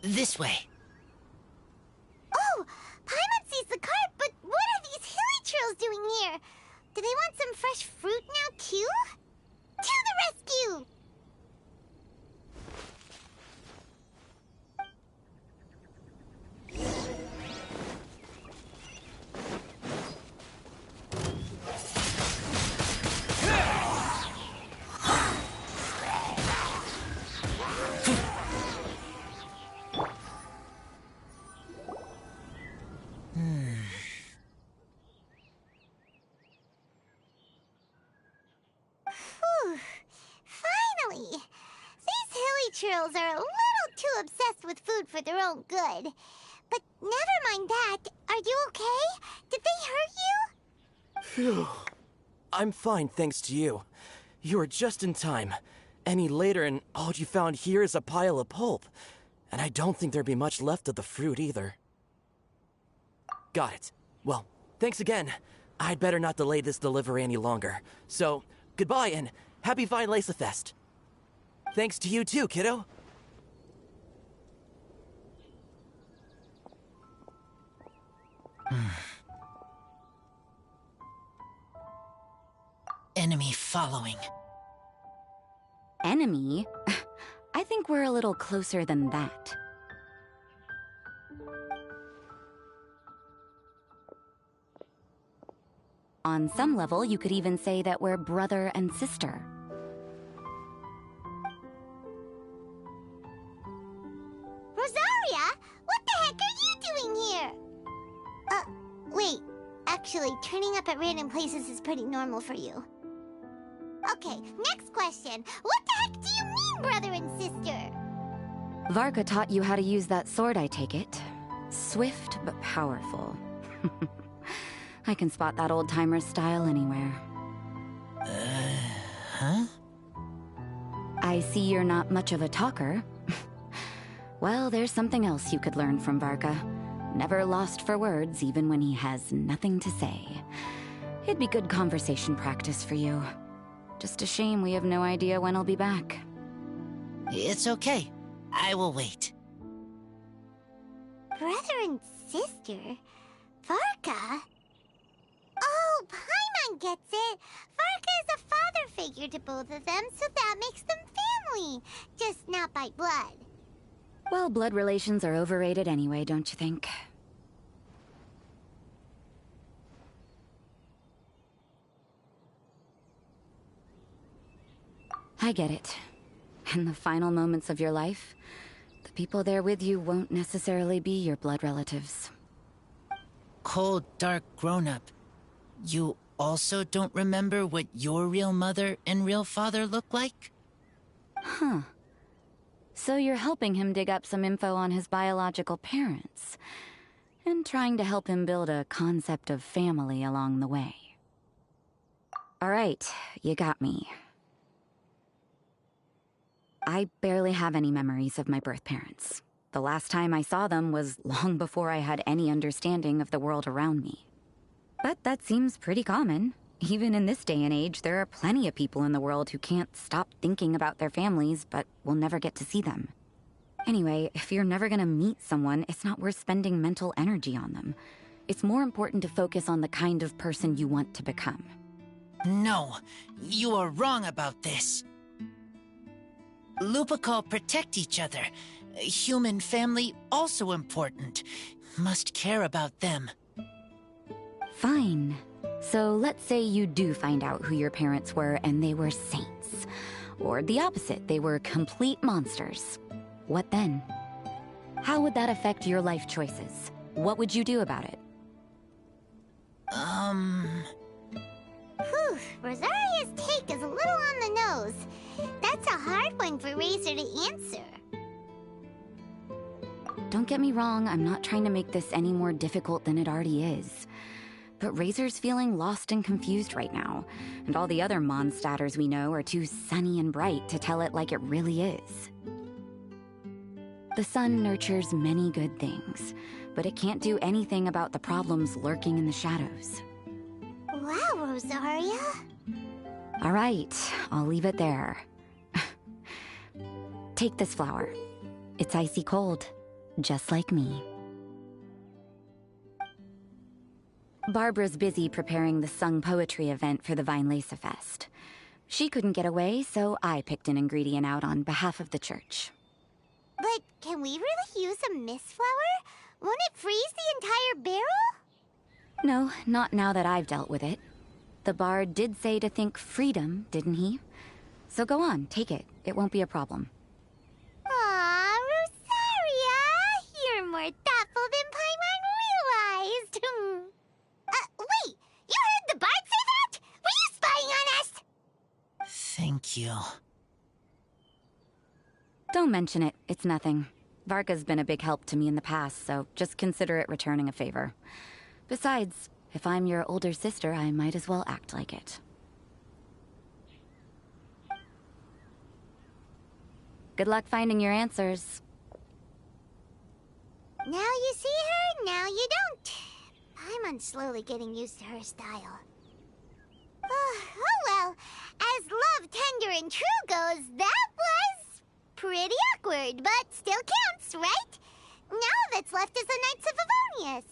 This way. Oh! Paimon sees the cart, but what are these hilly trails doing here? Do they want some fresh fruit now, too? To the rescue! Whew. Finally! These hilly trails are a little too obsessed with food for their own good. But never mind that. Are you okay? Did they hurt you? Phew. I'm fine, thanks to you. You were just in time. Any later and all you found here is a pile of pulp. And I don't think there'd be much left of the fruit either. Got it. Well, thanks again. I'd better not delay this delivery any longer. So, goodbye and happy Vine Lace-a-Fest. Thanks to you too, kiddo. Enemy following. Enemy? I think we're a little closer than that. On some level, you could even say that we're brother and sister. Rosaria? What the heck are you doing here? Wait. Actually, turning up at random places is pretty normal for you. Okay, next question. What the heck do you mean, brother and sister? Varka taught you how to use that sword, I take it. Swift but powerful. I can spot that old-timer style anywhere. Huh? I see you're not much of a talker. Well, there's something else you could learn from Varka. Never lost for words, even when he has nothing to say. It'd be good conversation practice for you. Just a shame we have no idea when he'll be back. It's okay. I will wait. Brother and sister? Varka? Oh, Paimon gets it. Varka is a father figure to both of them, so that makes them family. Just not by blood. Well, blood relations are overrated anyway, don't you think? I get it. In the final moments of your life, the people there with you won't necessarily be your blood relatives. Cold, dark grown-up. You also don't remember what your real mother and real father look like? Huh. So you're helping him dig up some info on his biological parents, and trying to help him build a concept of family along the way. All right, you got me. I barely have any memories of my birth parents. The last time I saw them was long before I had any understanding of the world around me. But that seems pretty common. Even in this day and age, there are plenty of people in the world who can't stop thinking about their families, but will never get to see them. Anyway, if you're never gonna meet someone, it's not worth spending mental energy on them. It's more important to focus on the kind of person you want to become. No, you are wrong about this. Lupical protect each other. Human family also important. Must care about them. Fine. So let's say you do find out who your parents were and they were saints. Or the opposite, they were complete monsters. What then? How would that affect your life choices? What would you do about it? Whew, Rosaria's take is a little on the nose. That's a hard one for Razor to answer. Don't get me wrong, I'm not trying to make this any more difficult than it already is. But Razor's feeling lost and confused right now, and all the other Mondstadters we know are too sunny and bright to tell it like it really is. The sun nurtures many good things, but it can't do anything about the problems lurking in the shadows. Wow, Rosaria. All right, I'll leave it there. Take this flower. It's icy cold. just like me. Barbara's busy preparing the sung poetry event for the Vinelesa Fest. She couldn't get away, so I picked an ingredient out on behalf of the church. But can we really use a mist flower? Won't it freeze the entire barrel? No, not now that I've dealt with it. The bard did say to think freedom, didn't he? So go on, take it. It won't be a problem. Aw, Rosaria! You're more thoughtful than Paimon realized. Wait! You heard the bard say that? Were you spying on us? Thank you. Don't mention it. It's nothing. Varka's been a big help to me in the past, so just consider it returning a favor. Besides, if I'm your older sister, I might as well act like it. Good luck finding your answers. Now you see her, now you don't. Paimon's slowly getting used to her style. Oh well, as love tender and true goes, that was pretty awkward, but still counts, right? Now that's left is the Knights of Favonius.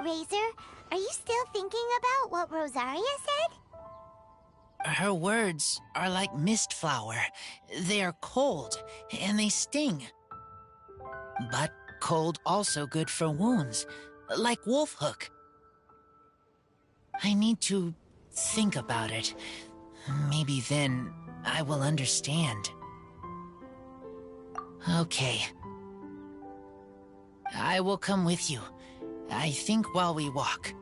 Razor, are you still thinking about what Rosaria said? Her words are like mist flower. They are cold, and they sting. But cold also good for wounds, like wolf hook. I need to think about it. Maybe then I will understand. Okay. I will come with you. I think while we walk.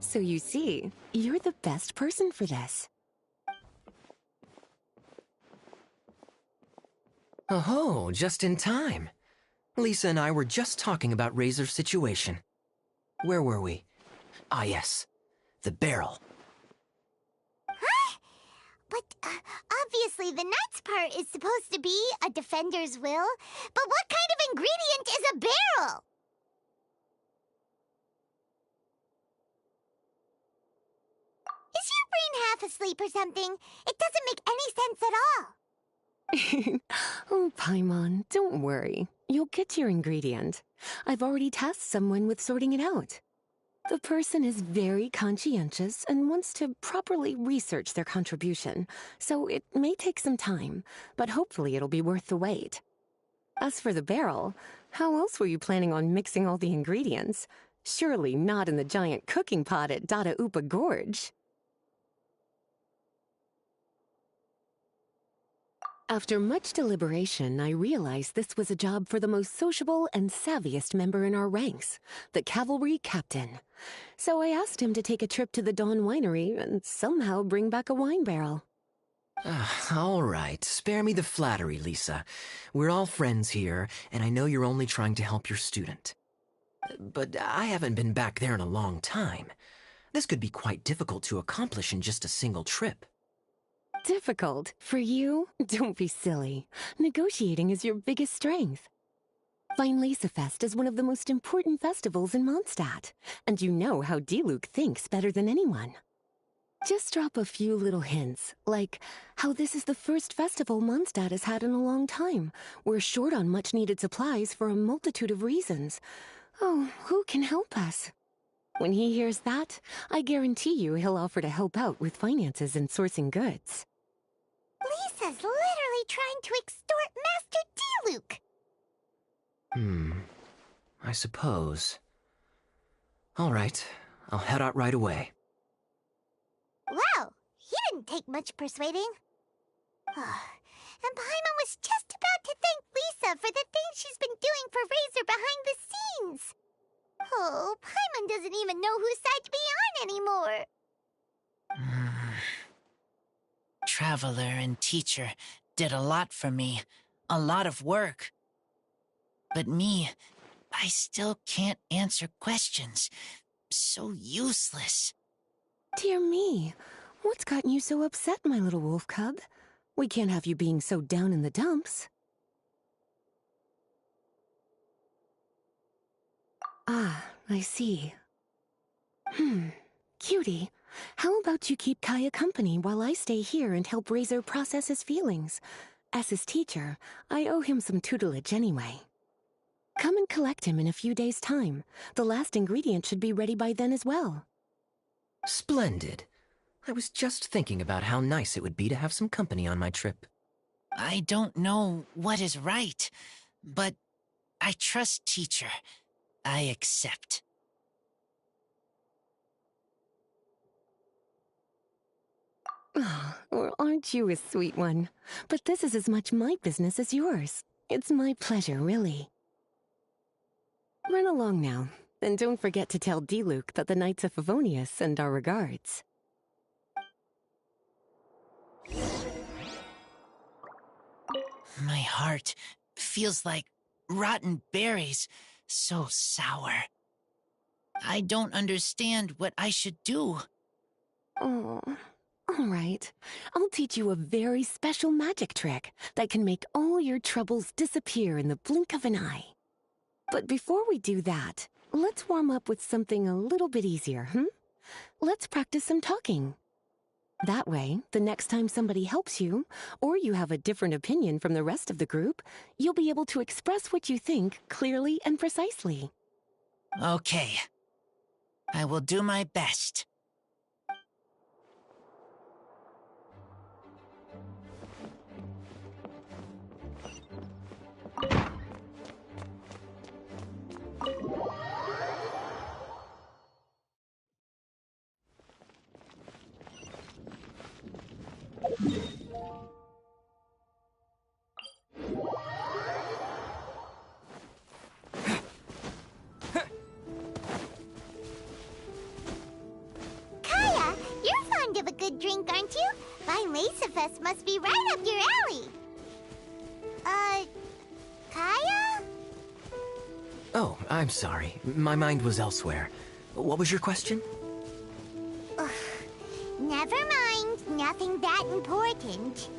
So you see, you're the best person for this. Oh, just in time. Lisa and I were just talking about Razor's situation. Where were we? Ah, yes. The barrel. Huh? But obviously the Knight's part is supposed to be a defender's will. But what kind of ingredient is a barrel? Is your brain half asleep or something? It doesn't make any sense at all. Oh, Paimon, don't worry. You'll get your ingredient. I've already tasked someone with sorting it out. The person is very conscientious and wants to properly research their contribution, so it may take some time, but hopefully it'll be worth the wait. As for the barrel, how else were you planning on mixing all the ingredients? Surely not in the giant cooking pot at Dada Upa Gorge. After much deliberation, I realized this was a job for the most sociable and savviest member in our ranks, the cavalry captain. So I asked him to take a trip to the Dawn Winery and somehow bring back a wine barrel. All right, spare me the flattery, Lisa. We're all friends here, and I know you're only trying to help your student. But I haven't been back there in a long time. This could be quite difficult to accomplish in just a single trip. Difficult? For you? Don't be silly. Negotiating is your biggest strength. Vinelesa Fest is one of the most important festivals in Mondstadt, and you know how Diluc thinks better than anyone. Just drop a few little hints, like how this is the first festival Mondstadt has had in a long time. We're short on much-needed supplies for a multitude of reasons. Oh, who can help us? When he hears that, I guarantee you he'll offer to help out with finances and sourcing goods. Lisa's literally trying to extort Master Diluc. I suppose. All right, I'll head out right away. Wow, he didn't take much persuading. And Paimon was just about to thank Lisa for the things she's been doing for Razor behind the scenes. Oh, Paimon doesn't even know whose side to be on anymore. Traveler and teacher did a lot for me. A lot of work. But me, I still can't answer questions. So useless. Dear me, what's gotten you so upset, my little wolf cub? We can't have you being so down in the dumps. Ah, I see. Cutie, how about you keep Kaya company while I stay here and help Razor process his feelings? As his teacher, I owe him some tutelage anyway. Come and collect him in a few days' time. The last ingredient should be ready by then as well. Splendid. I was just thinking about how nice it would be to have some company on my trip. I don't know what is right, but I trust teacher. I accept. Oh, well, aren't you a sweet one? But this is as much my business as yours. It's my pleasure, really. Run along now, and don't forget to tell Diluc that the Knights of Favonius send our regards. My heart feels like rotten berries, so sour. I don't understand what I should do. Oh, all right. I'll teach you a very special magic trick that can make all your troubles disappear in the blink of an eye. But before we do that, let's warm up with something a little bit easier, Let's practice some talking. That way, the next time somebody helps you, or you have a different opinion from the rest of the group, you'll be able to express what you think clearly and precisely. Okay. I will do my best. Kaya, you're fond of a good drink, aren't you? Vine Lacerfest must be right up your alley. Kaya? Oh, I'm sorry. My mind was elsewhere. What was your question? Never mind. Nothing that important.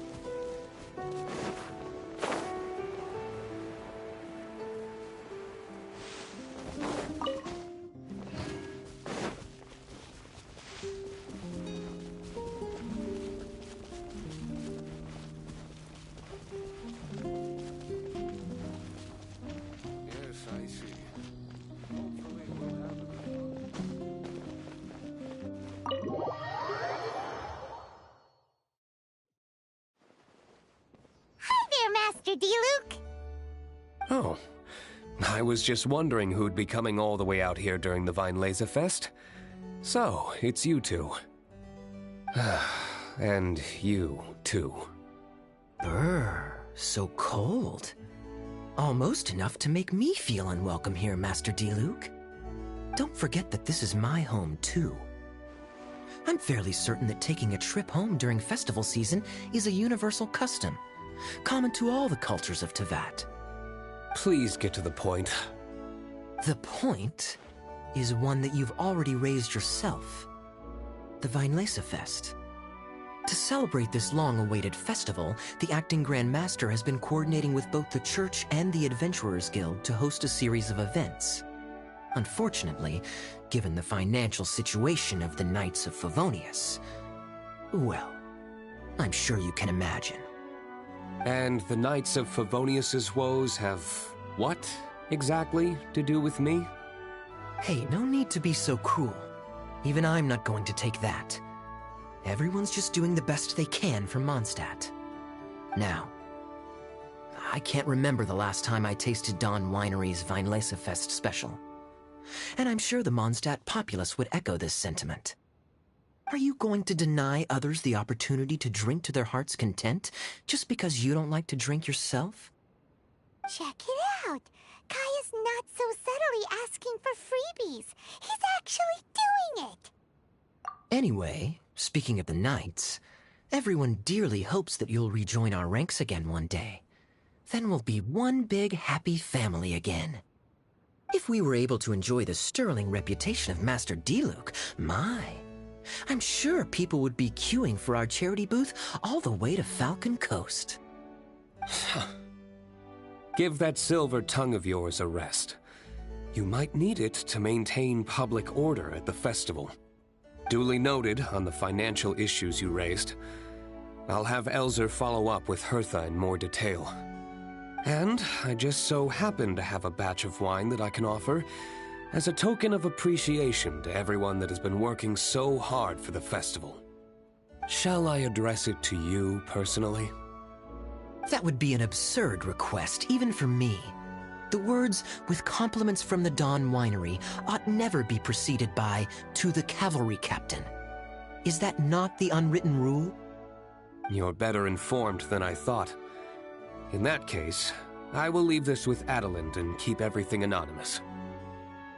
Yes, I see. Hopefully we'll have a Hi there, Master Diluc. Oh, I was just wondering who'd be coming all the way out here during the Vine Laserfest. So, it's you two. And you, too. Brr, so cold. Almost enough to make me feel unwelcome here, Master Diluc. Don't forget that this is my home, too. I'm fairly certain that taking a trip home during festival season is a universal custom, common to all the cultures of Teyvat. Please get to the point. The point is one that you've already raised yourself. The Vine Lacerfest. To celebrate this long-awaited festival, the Acting Grand Master has been coordinating with both the Church and the Adventurers Guild to host a series of events. Unfortunately, given the financial situation of the Knights of Favonius, well, I'm sure you can imagine. And the Knights of Favonius's woes have what, exactly, to do with me? Hey, no need to be so cruel. Even I'm not going to take that. Everyone's just doing the best they can for Mondstadt. Now, I can't remember the last time I tasted Dawn Winery's Vine Lacerfest special. And I'm sure the Mondstadt populace would echo this sentiment. Are you going to deny others the opportunity to drink to their heart's content just because you don't like to drink yourself? Check it out. Kaya's not so subtly asking for freebies. He's actually doing it. Anyway, speaking of the Knights, everyone dearly hopes that you'll rejoin our ranks again one day. Then we'll be one big happy family again. If we were able to enjoy the sterling reputation of Master Diluc, I'm sure people would be queuing for our charity booth all the way to Falcon Coast. Give that silver tongue of yours a rest. You might need it to maintain public order at the festival. Duly noted on the financial issues you raised. I'll have Elzer follow up with Hertha in more detail. And I just so happen to have a batch of wine that I can offer as a token of appreciation to everyone that has been working so hard for the festival. Shall I address it to you personally? That would be an absurd request, even for me. The words, "with compliments from the Dawn Winery," ought never be preceded by, "to the cavalry captain." Is that not the unwritten rule? You're better informed than I thought. In that case, I will leave this with Adelind and keep everything anonymous.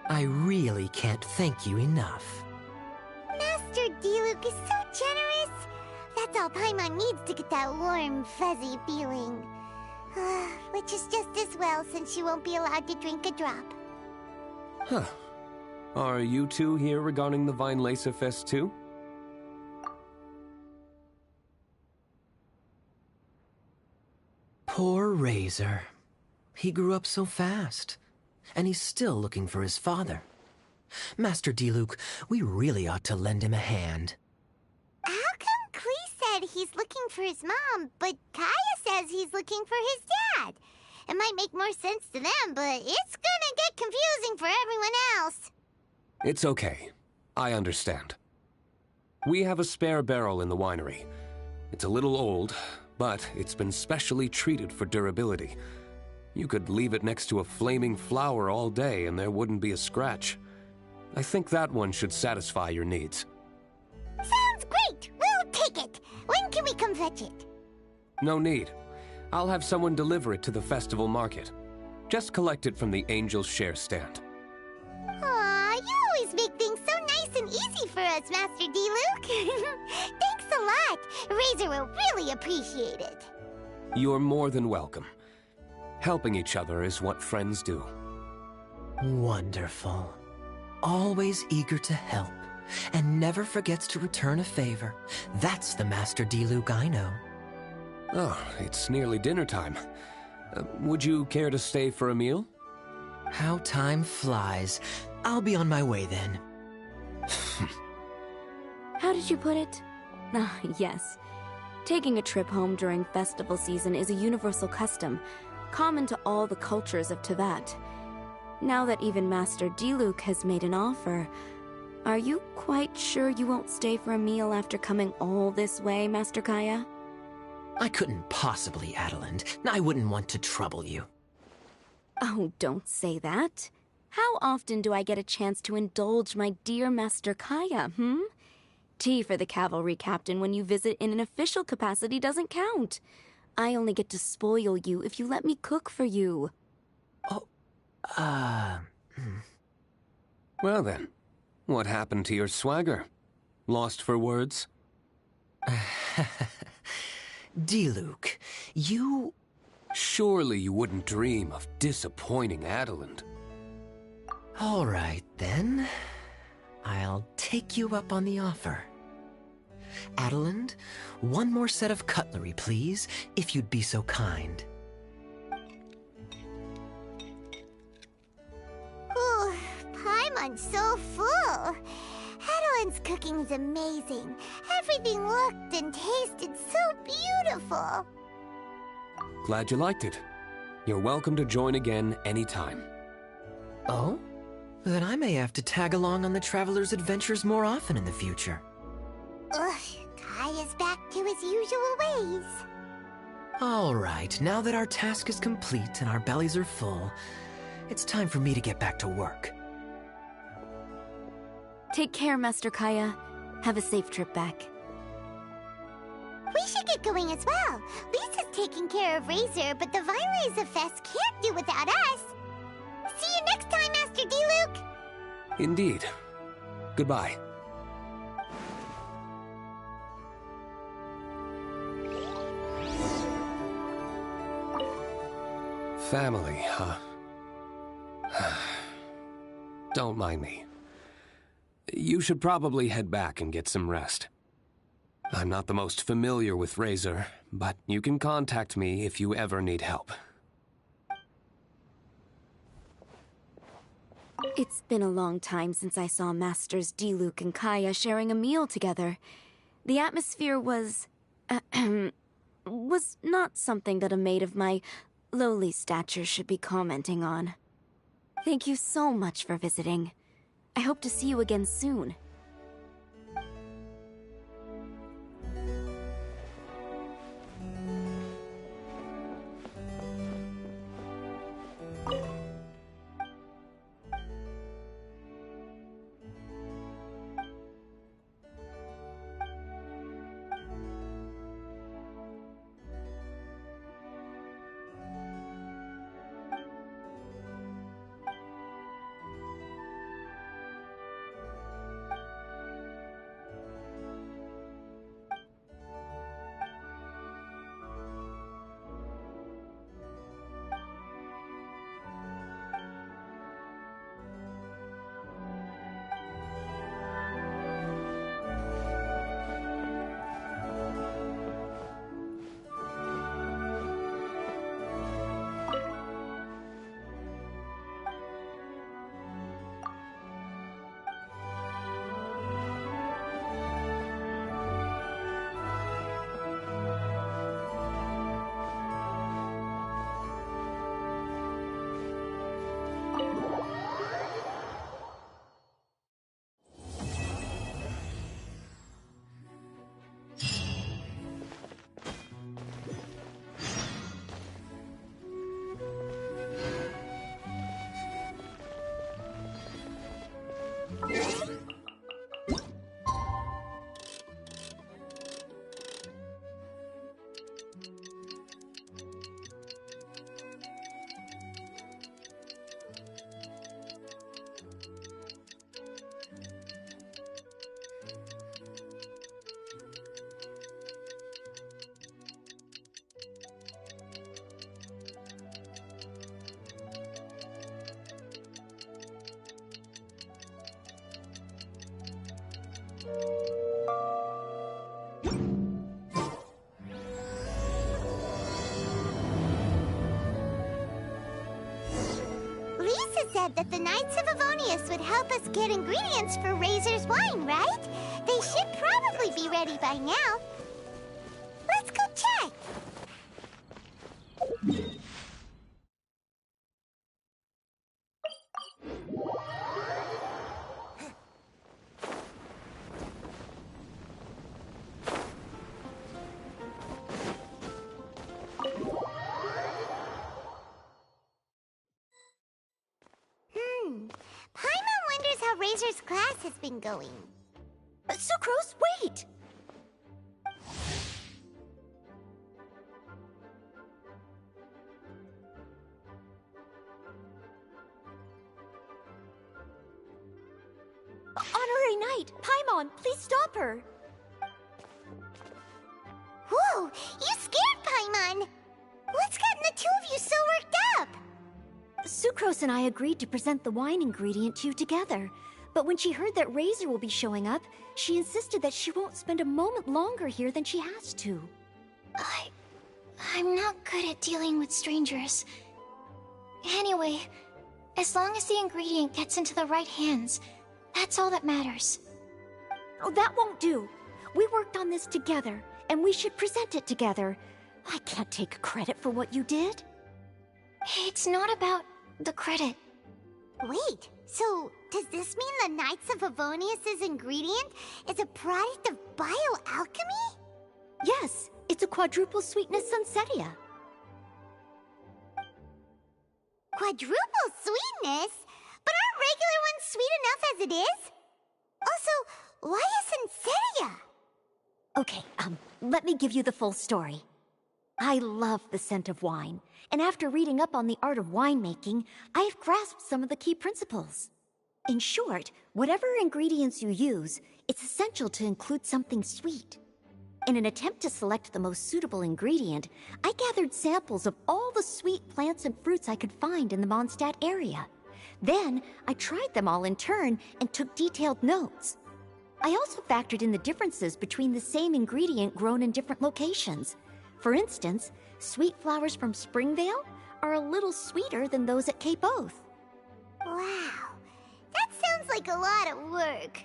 I really can't thank you enough. Master Diluc is so generous. That's all Paimon needs to get that warm, fuzzy feeling. Which is just as well, since she won't be allowed to drink a drop. Huh. Are you two here regarding the Vine Laser Fest too? Poor Razor. He grew up so fast, and he's still looking for his father. Master Diluc, we really ought to lend him a hand. How come Klee said he's looking for his mom, but Kaya says he's looking for his dad? It might make more sense to them, but it's gonna get confusing for everyone else. It's okay. I understand. We have a spare barrel in the winery. It's a little old, but it's been specially treated for durability. You could leave it next to a flaming flower all day and there wouldn't be a scratch. I think that one should satisfy your needs. Sounds great! We'll take it! When can we come fetch it? No need. I'll have someone deliver it to the festival market. Just collect it from the Angel's Share stand. Aw, you always make things so nice and easy for us, Master Diluc. Thanks a lot. Razor will really appreciate it. You're more than welcome. Helping each other is what friends do. Wonderful. Always eager to help, and never forgets to return a favor. That's the Master Diluc I know. Oh, it's nearly dinner time. Would you care to stay for a meal? How time flies. I'll be on my way then. How did you put it? Ah, yes. Taking a trip home during festival season is a universal custom, common to all the cultures of Teyvat. Now that even Master Diluc has made an offer, are you quite sure you won't stay for a meal after coming all this way, Master Kaya? I couldn't possibly, Adelind. I wouldn't want to trouble you. Oh, don't say that. How often do I get a chance to indulge my dear Master Kaya, Tea for the cavalry captain when you visit in an official capacity doesn't count. I only get to spoil you if you let me cook for you. Well then, what happened to your swagger? Lost for words? Diluc, you... Surely you wouldn't dream of disappointing Adelind. All right, then. I'll take you up on the offer. Adelind, one more set of cutlery, please, if you'd be so kind. Ooh, Paimon's so full. Adeline's cooking is amazing. Everything looked and tasted so beautiful. Glad you liked it. You're welcome to join again anytime. Oh? Then I may have to tag along on the Traveler's adventures more often in the future. Ugh, Kaya's back to his usual ways. All right, now that our task is complete and our bellies are full, it's time for me to get back to work. Take care, Master Kaya. Have a safe trip back. We should get going as well. Lisa's taking care of Razor, but the Ballads Fest can't do without us. See you next time, Master D-Luke! Indeed. Goodbye. Family, huh? Don't mind me. You should probably head back and get some rest. I'm not the most familiar with Razor, but you can contact me if you ever need help. It's been a long time since I saw Masters D-Luke and Kaya sharing a meal together. The atmosphere was not something that a maid of my lowly stature should be commenting on. Thank you so much for visiting. I hope to see you again soon. Lisa said that the Knights of Avonius would help us get ingredients for Razor's wine, right? They should probably be ready by now. Let's go check! Paimon wonders how Razor's class has been going. Sucrose, wait! Honorary Knight, Paimon, please stop her! Whoa, you scared Paimon! What's gotten the two of you so worked up? Sucrose and I agreed to present the wine ingredient to you together. But when she heard that Razor will be showing up, she insisted that she won't spend a moment longer here than she has to. I'm not good at dealing with strangers. Anyway, as long as the ingredient gets into the right hands, that's all that matters. Oh, that won't do. We worked on this together, and we should present it together. I can't take credit for what you did. It's not about the credit. Wait, so does this mean the Knights of Avonius' ingredient is a product of bioalchemy? Yes, it's a quadruple sweetness Sunsetia. Quadruple sweetness? But aren't regular ones sweet enough as it is? why is Inseria? Okay, let me give you the full story. I love the scent of wine, and after reading up on the art of winemaking, I've grasped some of the key principles. In short, whatever ingredients you use, it's essential to include something sweet. In an attempt to select the most suitable ingredient, I gathered samples of all the sweet plants and fruits I could find in the Mondstadt area. Then, I tried them all in turn and took detailed notes. I also factored in the differences between the same ingredient grown in different locations. For instance, sweet flowers from Springvale are a little sweeter than those at Cape Oath. Wow, that sounds like a lot of work.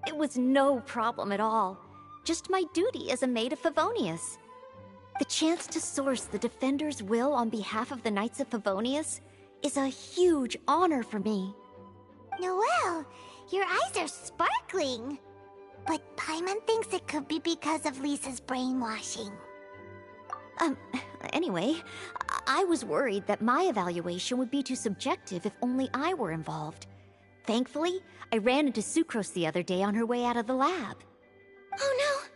It was no problem at all. Just my duty as a maid of Favonius. The chance to source the Defender's will on behalf of the Knights of Favonius is a huge honor for me. Noelle, your eyes are sparkling. But Paimon thinks it could be because of Lisa's brainwashing. Anyway, I was worried that my evaluation would be too subjective if only I were involved. Thankfully, I ran into Sucrose the other day on her way out of the lab. Oh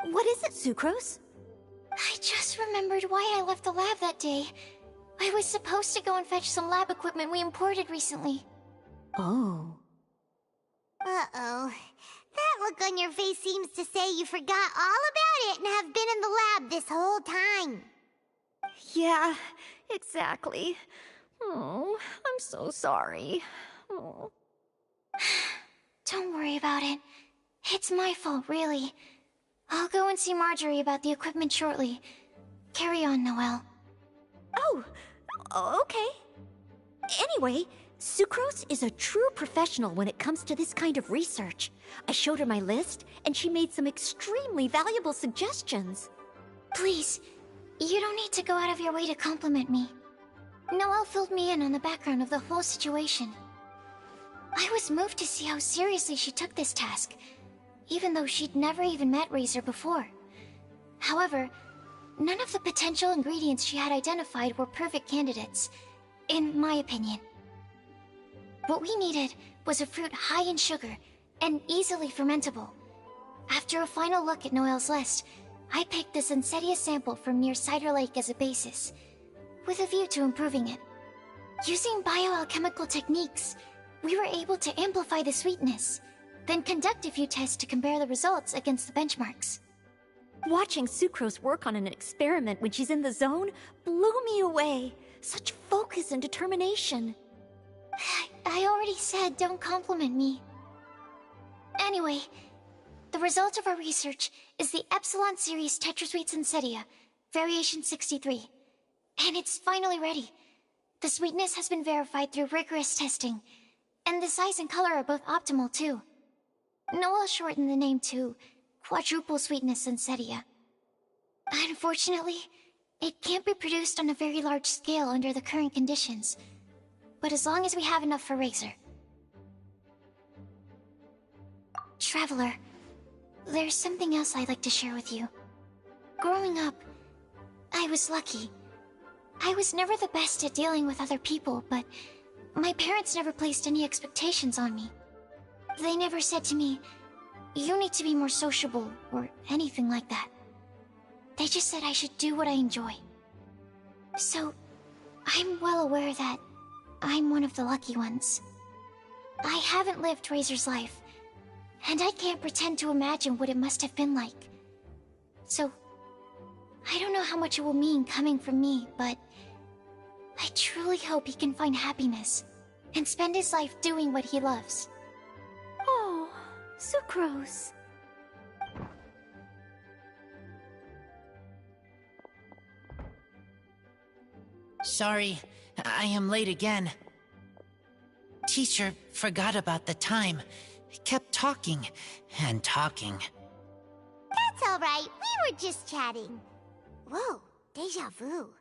no! What is it, Sucrose? I just remembered why I left the lab that day. I was supposed to go and fetch some lab equipment we imported recently. Oh. Uh-oh. That look on your face seems to say you forgot all about it and have been in the lab this whole time. Yeah, exactly. Oh, I'm so sorry. Oh. Don't worry about it. It's my fault, really. I'll go and see Marjorie about the equipment shortly. Carry on, Noelle. Oh, okay. Anyway, Sucrose is a true professional when it comes to this kind of research. I showed her my list, and she made some extremely valuable suggestions. Please, you don't need to go out of your way to compliment me. Noelle filled me in on the background of the whole situation. I was moved to see how seriously she took this task, even though she'd never even met Razor before. However, none of the potential ingredients she had identified were perfect candidates, in my opinion. What we needed was a fruit high in sugar and easily fermentable. After a final look at Noelle's list, I picked the Sensetia sample from near Cider Lake as a basis, with a view to improving it. Using bioalchemical techniques, we were able to amplify the sweetness, then conduct a few tests to compare the results against the benchmarks. Watching Sucrose work on an experiment when she's in the zone blew me away. Such focus and determination. I already said don't compliment me. Anyway, the result of our research is the Epsilon Series Tetrasweet Sensetia, Variation 63. And it's finally ready. The sweetness has been verified through rigorous testing, and the size and color are both optimal too. Noelle shortened the name to Quadruple Sweetness Sensetia. Unfortunately, it can't be produced on a very large scale under the current conditions, but as long as we have enough for Razor. Traveler, there's something else I'd like to share with you. Growing up, I was lucky. I was never the best at dealing with other people, but my parents never placed any expectations on me. They never said to me, "You need to be more sociable," or anything like that. They just said I should do what I enjoy. So, I'm well aware that I'm one of the lucky ones. I haven't lived Razor's life, and I can't pretend to imagine what it must have been like. So, I don't know how much it will mean coming from me, but I truly hope he can find happiness and spend his life doing what he loves. Oh, Sucrose. Sorry, I am late again. Teacher forgot about the time. Kept talking and talking. That's all right. We were just chatting. Whoa, deja vu.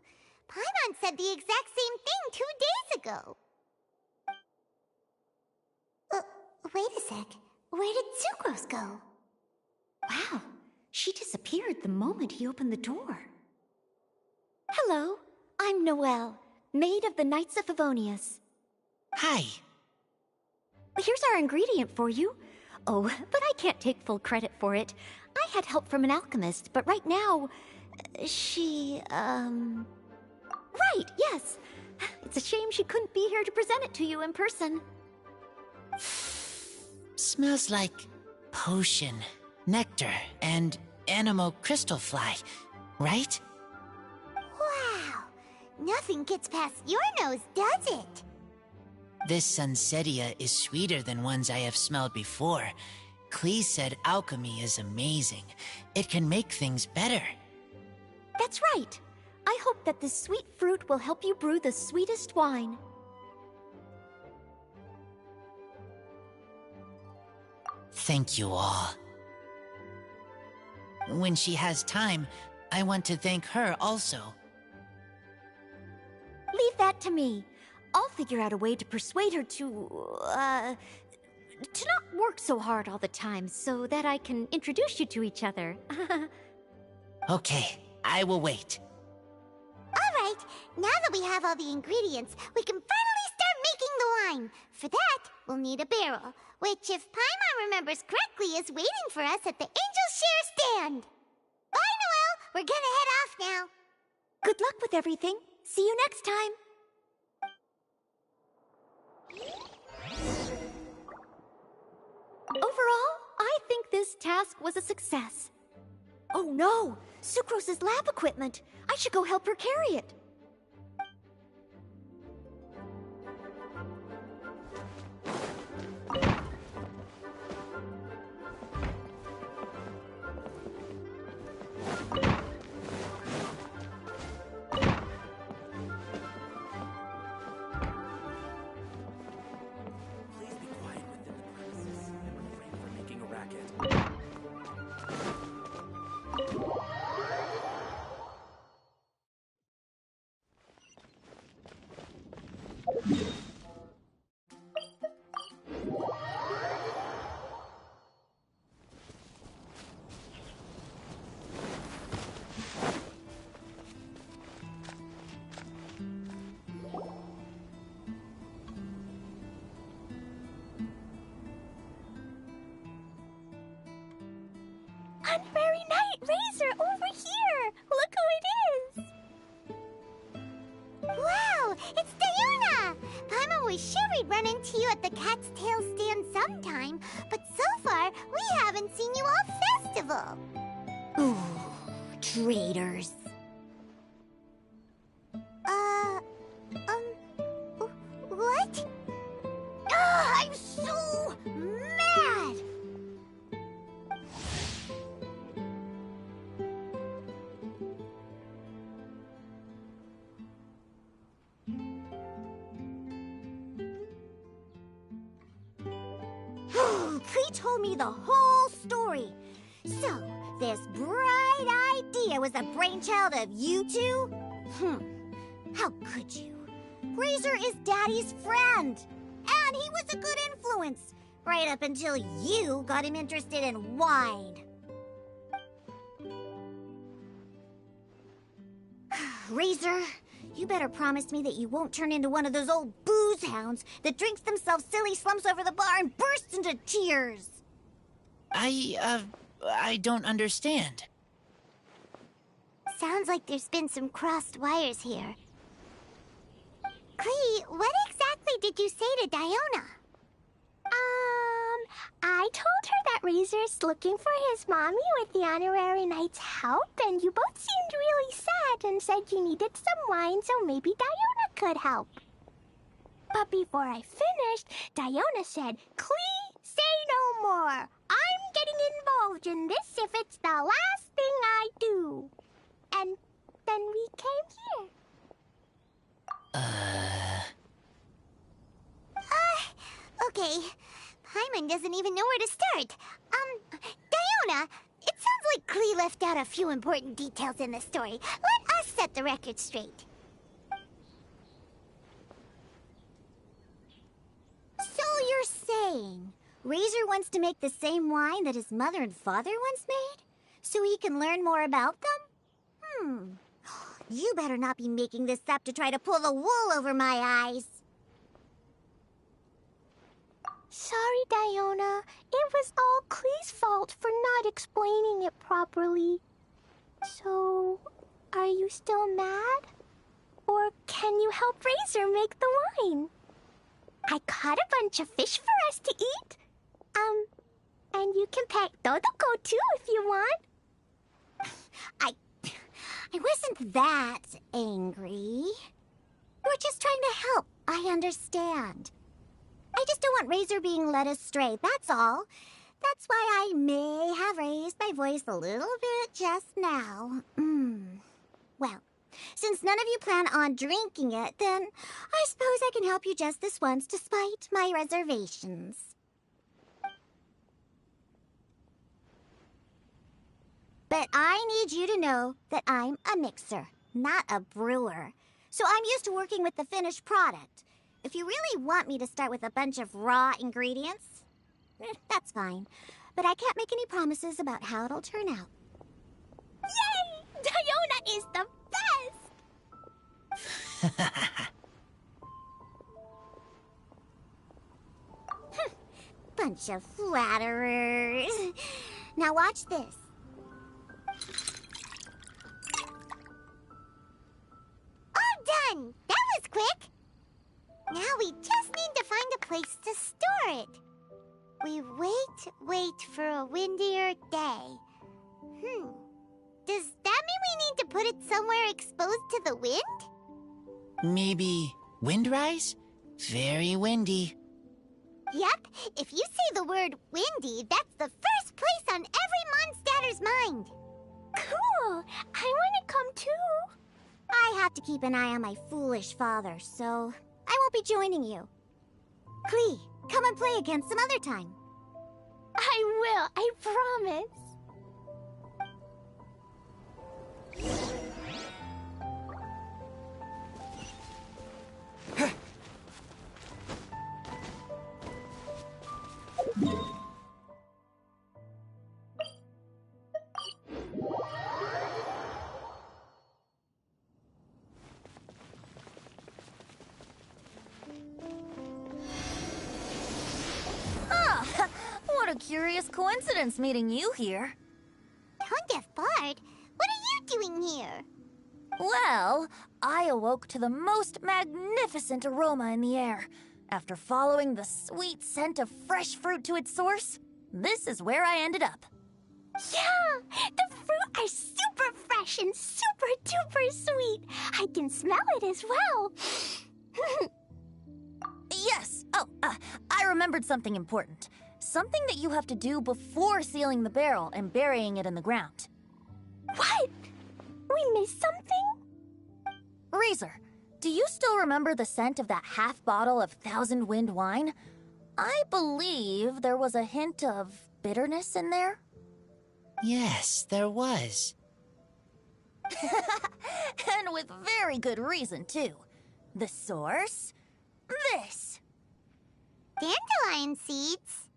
Paimon said the exact same thing 2 days ago. Wait a sec. Where did Sucrose go? Wow, she disappeared the moment he opened the door. Hello, I'm Noelle, maid of the Knights of Favonius. Hi. Here's our ingredient for you. Oh, but I can't take full credit for it. I had help from an alchemist, but right now, Right, yes. It's a shame she couldn't be here to present it to you in person. Smells like potion, nectar, and anemo crystal fly, right? Wow! Nothing gets past your nose, does it? This Sunsetia is sweeter than ones I have smelled before. Klee said alchemy is amazing. It can make things better. That's right. I hope that this sweet fruit will help you brew the sweetest wine. Thank you all. When she has time, I want to thank her also. Leave that to me. I'll figure out a way to persuade her to not work so hard all the time so that I can introduce you to each other. Okay, I will wait. Alright, now that we have all the ingredients, we can finally start making the wine. For that, we'll need a barrel, which, if Paimon remembers correctly, is waiting for us at the Angel Share stand. Bye, Noelle! We're gonna head off now. Good luck with everything. See you next time. Overall, I think this task was a success. Oh no! Sucrose's lab equipment! I should go help her carry it. Please be quiet within the premises and refrain from making a racket. Honorary Knight Razor over here! Look who it is! Wow, it's Diona! Paimon was sure we'd run into you at the Cat's Tail stand sometime, but so far, we haven't seen you all festival. Ooh, traitors. What? I'm so mad! Klee told me the whole story. So, this bright idea was the brainchild of you two? How could you? Razor is Daddy's friend, and he was a good influence, right up until you got him interested in wine. Razor, you better promise me that you won't turn into one of those old booze hounds that drinks themselves silly, slumps over the bar, and bursts into tears. I don't understand. Sounds like there's been some crossed wires here. Klee, what exactly did you say to Diona? I told her that Razor's looking for his mommy with the Honorary Knight's help, and you both seemed really sad and said you needed some wine, so maybe Diona could help. But before I finished, Diona said, Klee, say no more. I'm getting involved in this if it's the last thing I do. And then we came here. Okay. Paimon doesn't even know where to start. Diona, it sounds like Klee left out a few important details in the story. Let us set the record straight. So you're saying Razor wants to make the same wine that his mother and father once made? So he can learn more about them? You better not be making this up to try to pull the wool over my eyes. Sorry, Diona. It was all Klee's fault for not explaining it properly. So, are you still mad? Or can you help Razor make the wine? I caught a bunch of fish for us to eat. And you can pet Dodoko too if you want. I wasn't that angry. We're just trying to help. I understand. I just don't want Razor being led astray, that's all. That's why I may have raised my voice a little bit just now. Well, since none of you plan on drinking it, then I suppose I can help you just this once despite my reservations. But I need you to know that I'm a mixer, not a brewer. So I'm used to working with the finished product. If you really want me to start with a bunch of raw ingredients, that's fine. But I can't make any promises about how it'll turn out. Yay! Diona is the best! Bunch of flatterers. Now watch this. All done! That was quick! Now we just need to find a place to store it. We wait for a windier day. Does that mean we need to put it somewhere exposed to the wind? Maybe windrise? Very windy. Yep, if you say the word windy, that's the first place on every Mondstatter's mind. Cool! I want to come too. I have to keep an eye on my foolish father, so I won't be joining you. Klee, come and play again some other time. I will, I promise. What a curious coincidence meeting you here. Don't get bored. What are you doing here? Well, I awoke to the most magnificent aroma in the air. After following the sweet scent of fresh fruit to its source, this is where I ended up. Yeah, the fruit are super fresh and super duper sweet. I can smell it as well. Yes. Oh, I remembered something important. Something that you have to do before sealing the barrel and burying it in the ground. What? We missed something? Razor, do you still remember the scent of that half bottle of Thousand Wind wine? I believe there was a hint of bitterness in there. Yes, there was. And with very good reason, too. The source? This. Dandelion seeds.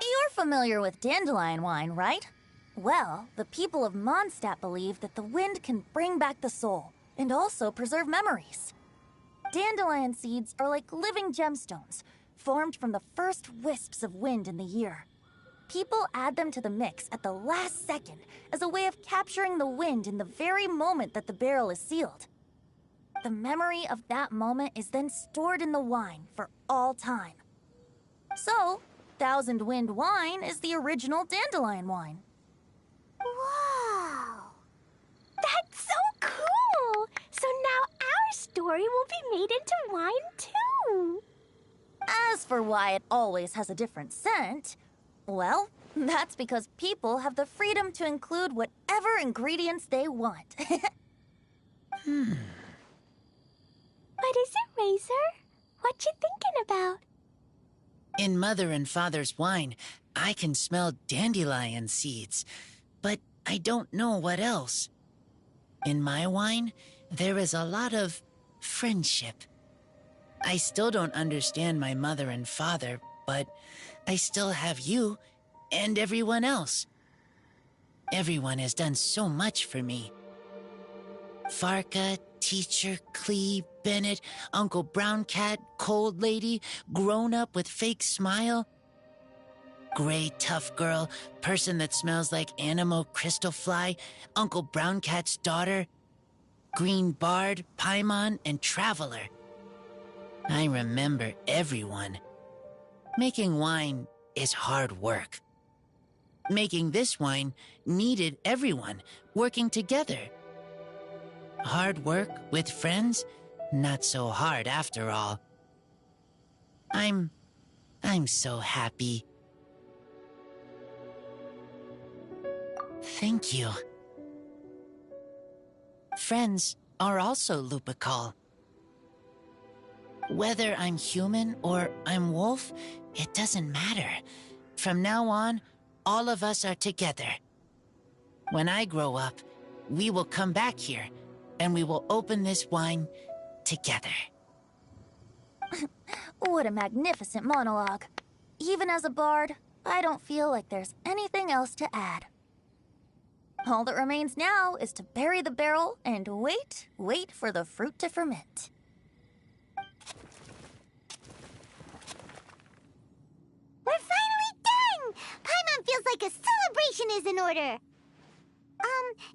You're familiar with dandelion wine, right? Well, the people of Mondstadt believe that the wind can bring back the soul and also preserve memories. Dandelion seeds are like living gemstones, formed from the first wisps of wind in the year. People add them to the mix at the last second as a way of capturing the wind in the very moment that the barrel is sealed. The memory of that moment is then stored in the wine for all time. So, Thousand Wind wine is the original dandelion wine. Wow. That's so cool! So now our story will be made into wine too. As for why it always has a different scent, well, that's because people have the freedom to include whatever ingredients they want. What is it, Razor? What you thinking about? In Mother and Father's wine, I can smell dandelion seeds, but I don't know what else. In my wine, there is a lot of friendship. I still don't understand my mother and father, but I still have you and everyone else. Everyone has done so much for me. Farka, Teacher, Clee, Bennett, Uncle Brown Cat, Cold Lady, grown up with fake smile. Gray tough girl, person that smells like Animo Crystal Fly, Uncle Brown Cat's daughter. Green Bard, Paimon, and Traveler. I remember everyone. Making wine is hard work. Making this wine needed everyone working together. Hard work with friends? Not so hard after all. I'm so happy. Thank you. Friends are also Lupical. Whether I'm human or I'm wolf, it doesn't matter. From now on, all of us are together. When I grow up, we will come back here, and we will open this wine together. What a magnificent monologue. Even as a bard, I don't feel like there's anything else to add. All that remains now is to bury the barrel and wait for the fruit to ferment. We're finally done! Paimon feels like a celebration is in order.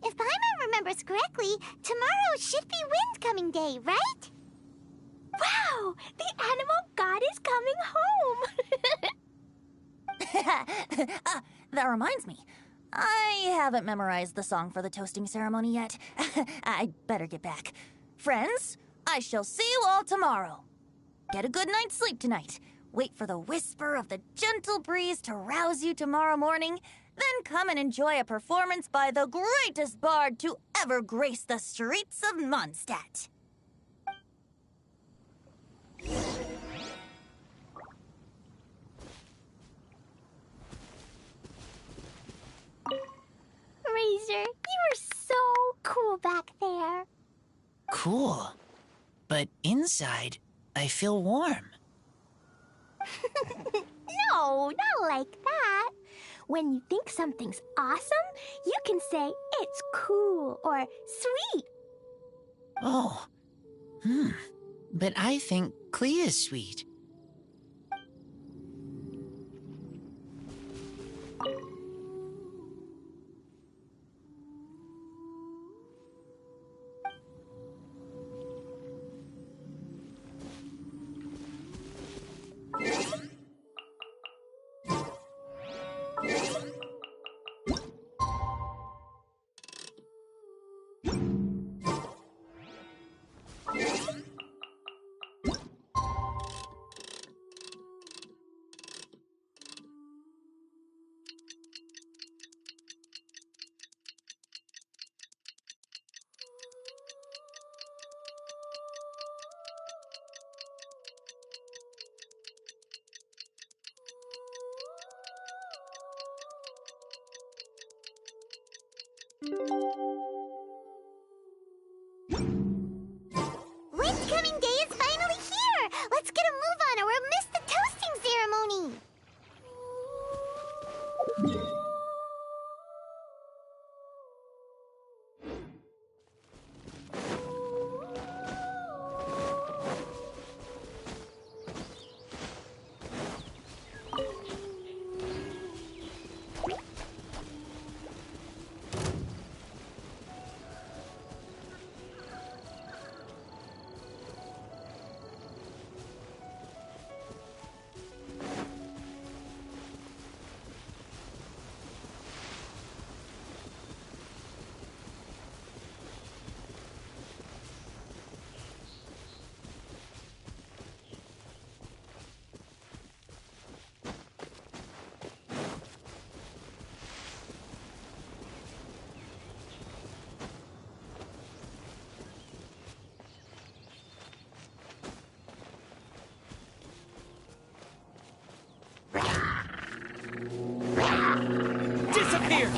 If Paimon remembers correctly, tomorrow should be Windcoming Day, right? Wow! The animal god is coming home! That reminds me. I haven't memorized the song for the toasting ceremony yet. I'd better get back. Friends, I shall see you all tomorrow. Get a good night's sleep tonight. Wait for the whisper of the gentle breeze to rouse you tomorrow morning. Then come and enjoy a performance by the greatest bard to ever grace the streets of Mondstadt. Razor, you were so cool back there. Cool. But inside, I feel warm. No, not like that. When you think something's awesome, you can say it's cool or sweet. Oh. But I think Clee is sweet. Windcoming Day is finally here! Let's get a move on or we'll miss the toasting ceremony! Disappear!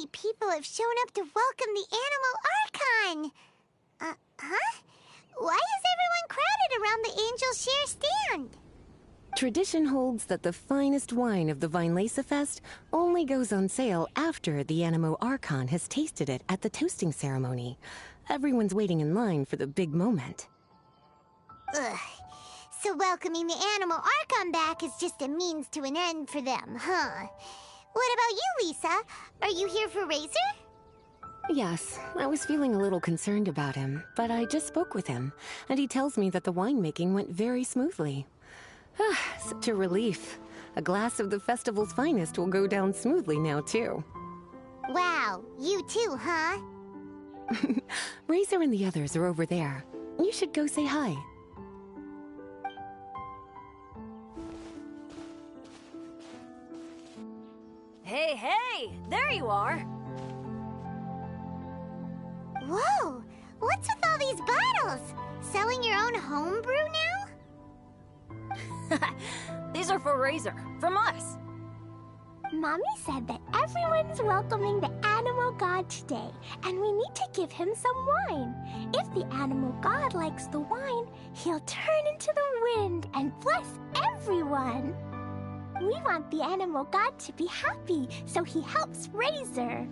many people have shown up to welcome the Animal Archon. Huh? Why is everyone crowded around the Angel Share stand? Tradition holds that the finest wine of the Vinelesa Fest only goes on sale after the Animo Archon has tasted it at the toasting ceremony. Everyone's waiting in line for the big moment. Ugh. So welcoming the Animal Archon back is just a means to an end for them, huh? What about you, Lisa? Are you here for Razor? Yes, I was feeling a little concerned about him, but I just spoke with him, and he tells me that the winemaking went very smoothly. Such a relief. A glass of the festival's finest will go down smoothly now, too. Wow, you too, huh? Razor and the others are over there. You should go say hi. Hey, hey! There you are! Whoa! What's with all these bottles? Selling your own homebrew now? These are for Razor, from us. Mommy said that everyone's welcoming the Animal God today, and we need to give him some wine. If the Animal God likes the wine, he'll turn into the wind and bless everyone. We want the Animal God to be happy, so he helps Razor.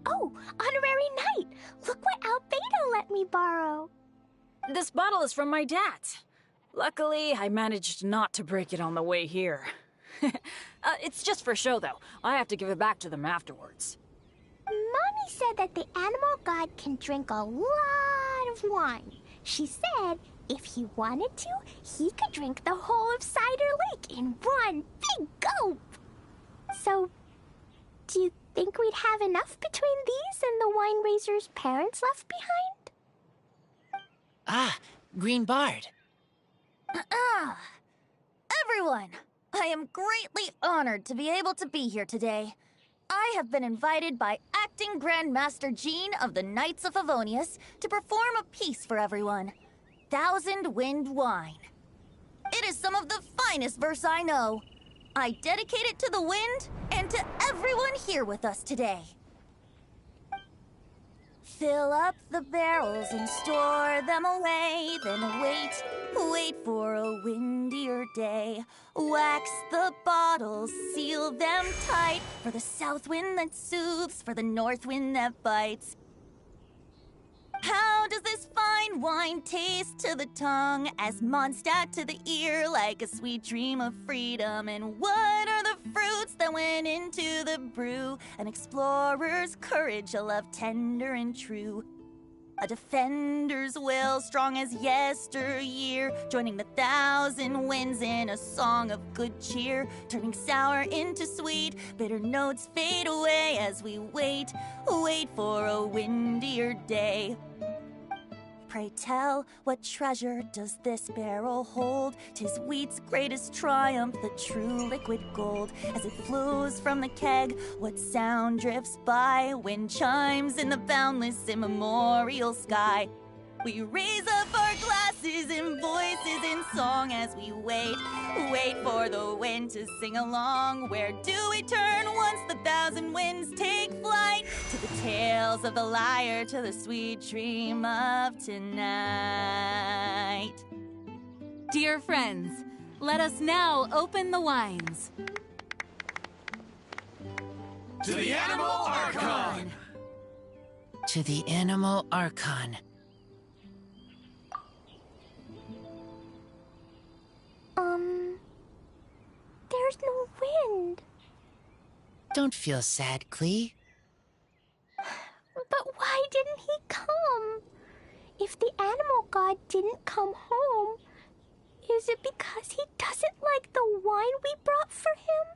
Oh, Honorary Knight! Look what Albedo let me borrow. This bottle is from my dad. Luckily, I managed not to break it on the way here. It's just for show, though. I have to give it back to them afterwards. Mommy said that the Animal God can drink a lot of wine. She said if he wanted to, he could drink the whole of Cider Lake in one big gulp. So, do you think we'd have enough between these and the wine raiser's parents left behind? Ah, Green Bard. Everyone, I am greatly honored to be able to be here today. I have been invited by Acting Grand Master Jean of the Knights of Favonius to perform a piece for everyone. Thousand Wind Wine. It is some of the finest verse I know. I dedicate it to the wind and to everyone here with us today. Fill up the barrels and store them away, then wait for a windier day. Wax the bottles, seal them tight, for the south wind that soothes, for the north wind that bites. How does this fine wine taste to the tongue, as Mondstadt to the ear, like a sweet dream of freedom? And what are the fruits that went into the brew? An explorer's courage, a love tender and true. A defender's will, strong as yesteryear, joining the thousand winds in a song of good cheer, turning sour into sweet, bitter notes fade away as we wait for a windier day. Pray tell, what treasure does this barrel hold? 'Tis wheat's greatest triumph, the true liquid gold. As it flows from the keg, what sound drifts by? Wind chimes in the boundless immemorial sky. We raise up our glasses and voices in song as we wait for the wind to sing along. Where do we turn once the thousand winds take flight? To the tales of the lyre, to the sweet dream of tonight. Dear friends, let us now open the wines. To the Animal Archon! To the Animal Archon. There's no wind. Don't feel sad, Klee. But why didn't he come? If the Animal God didn't come home, is it because he doesn't like the wine we brought for him?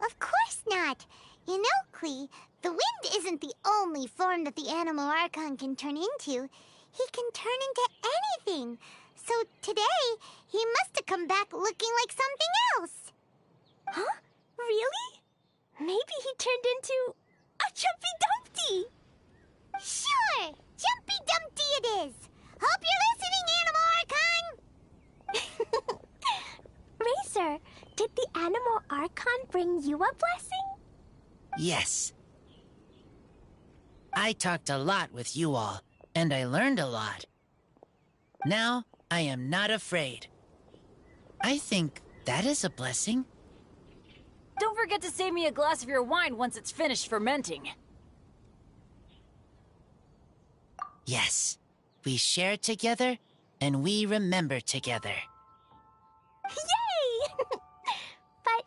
Of course not. You know, Klee, the wind isn't the only form that the Animal Archon can turn into. He can turn into anything. So today, he must have come back looking like something else. Huh? Really? Maybe he turned into a Jumpy Dumpty. Sure! Jumpy Dumpty it is! Hope you're listening, Animal Archon! Racer, did the Animal Archon bring you a blessing? Yes. I talked a lot with you all, and I learned a lot. Now, I am not afraid. I think that is a blessing. Don't forget to save me a glass of your wine once it's finished fermenting. Yes. We share together, and we remember together. Yay! But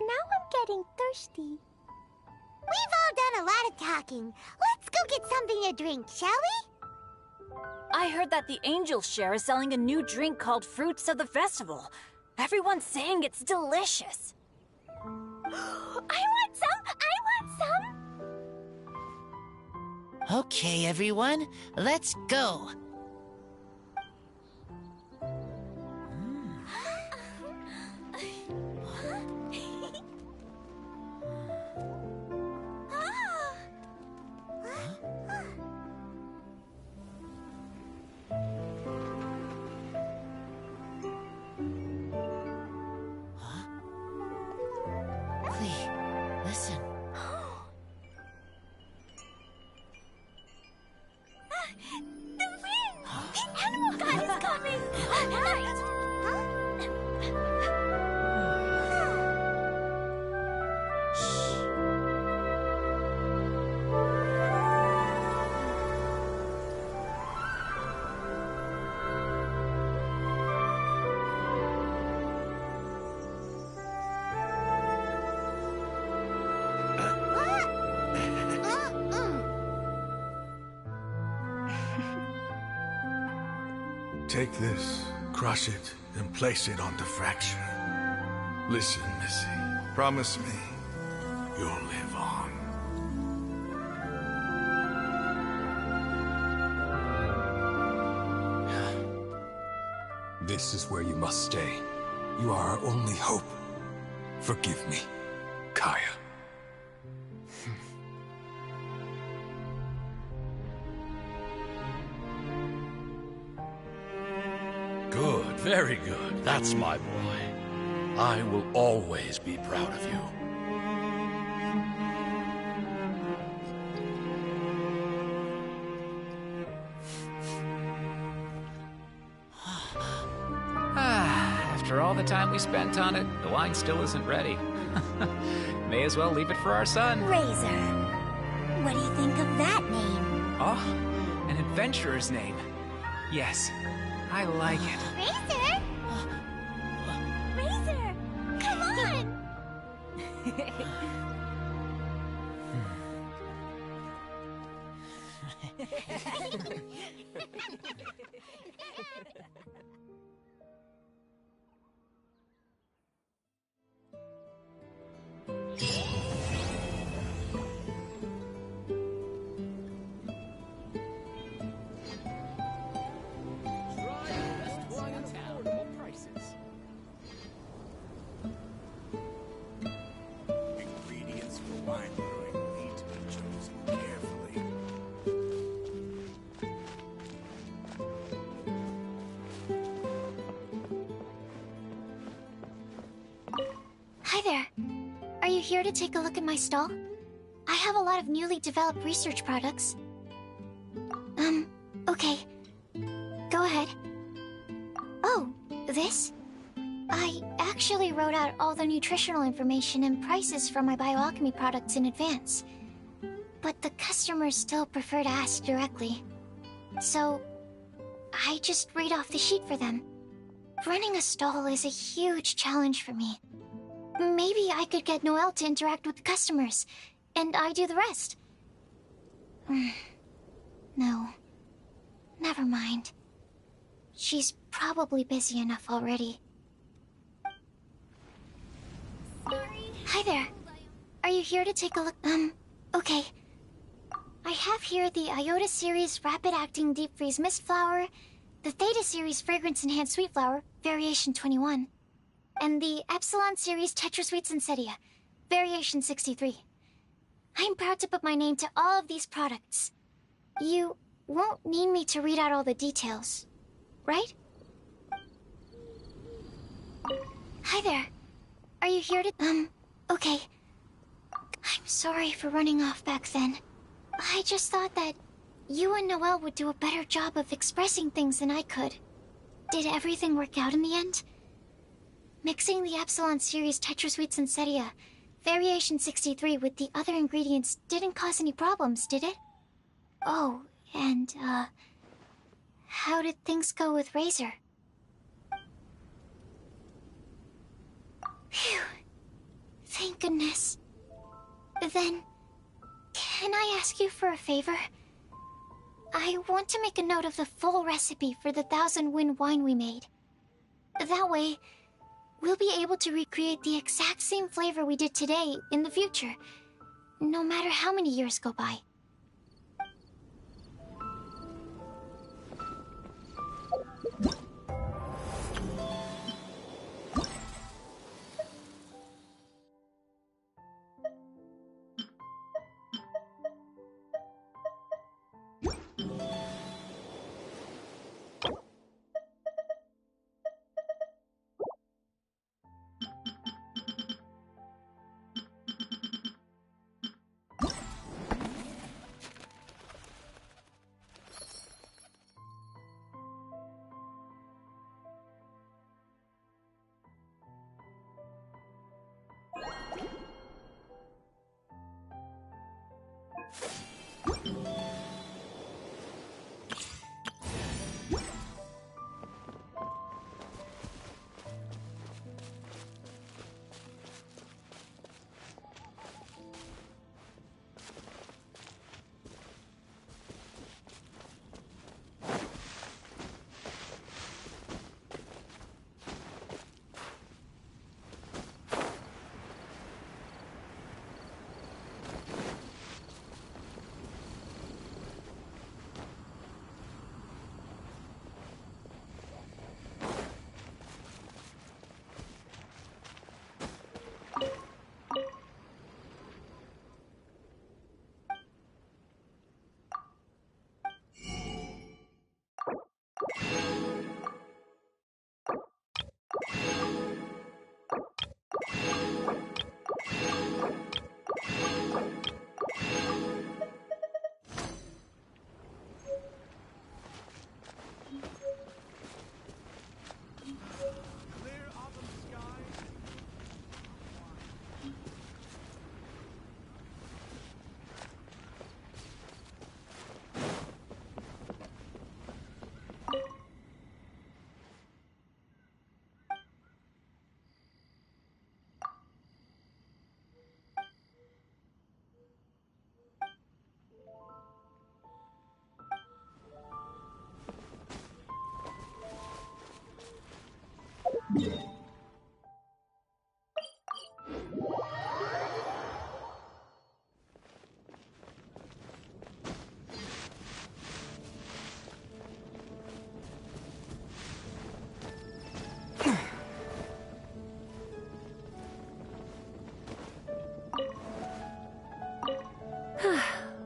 now I'm getting thirsty. We've all done a lot of talking. Let's go get something to drink, shall we? I heard that the Angel Share is selling a new drink called Fruits of the Festival. Everyone's saying it's delicious. I want some! I want some! Okay, everyone, let's go. Listen. The wind! The animal god is coming! Right! Take this, crush it, and place it on the fracture. Listen, Missy. Promise me you'll live on. This is where you must stay. You are our only hope. Forgive me, Kaya. Good, very good. That's my boy. I will always be proud of you. After all the time we spent on it, the wine still isn't ready. May as well leave it for our son. Razor. What do you think of that name? Oh, an adventurer's name. Yes, I like it. Razor? Razor! Come on! Ingredients for wine brewing need to be chosen carefully. Hi there. Are you here to take a look at my stall? I have a lot of newly developed research products. Okay. Go ahead. Oh, this? I actually wrote out all the nutritional information and prices for my bioalchemy products in advance. But the customers still prefer to ask directly. So, I just read off the sheet for them. Running a stall is a huge challenge for me. Maybe I could get Noelle to interact with the customers, and I do the rest. No. Never mind. She's probably busy enough already. Hi there. Are you here to take a look? Okay. I have here the Iota Series Rapid Acting Deep Freeze Mist Flower, the Theta Series Fragrance Enhanced Sweet Flower, Variation 21, and the Epsilon Series Tetra Sweet Sensetia, Variation 63. I'm proud to put my name to all of these products. You won't need me to read out all the details, right? Hi there. Are you here to... Okay. I'm Sorry for running off back then. I just thought that you and Noelle would do a better job of expressing things than I could. Did everything work out in the end? Mixing the Epsilon series Tetrasweets and Cetia, Variation 63 with the other ingredients didn't cause any problems, did it? Oh, and, how did things go with Razor? Phew. Thank goodness. Then, can I ask you for a favor? I want to make a note of the full recipe for the 1000 Wind wine we made. That way, we'll be able to recreate the exact same flavor we did today in the future, no matter how many years go by.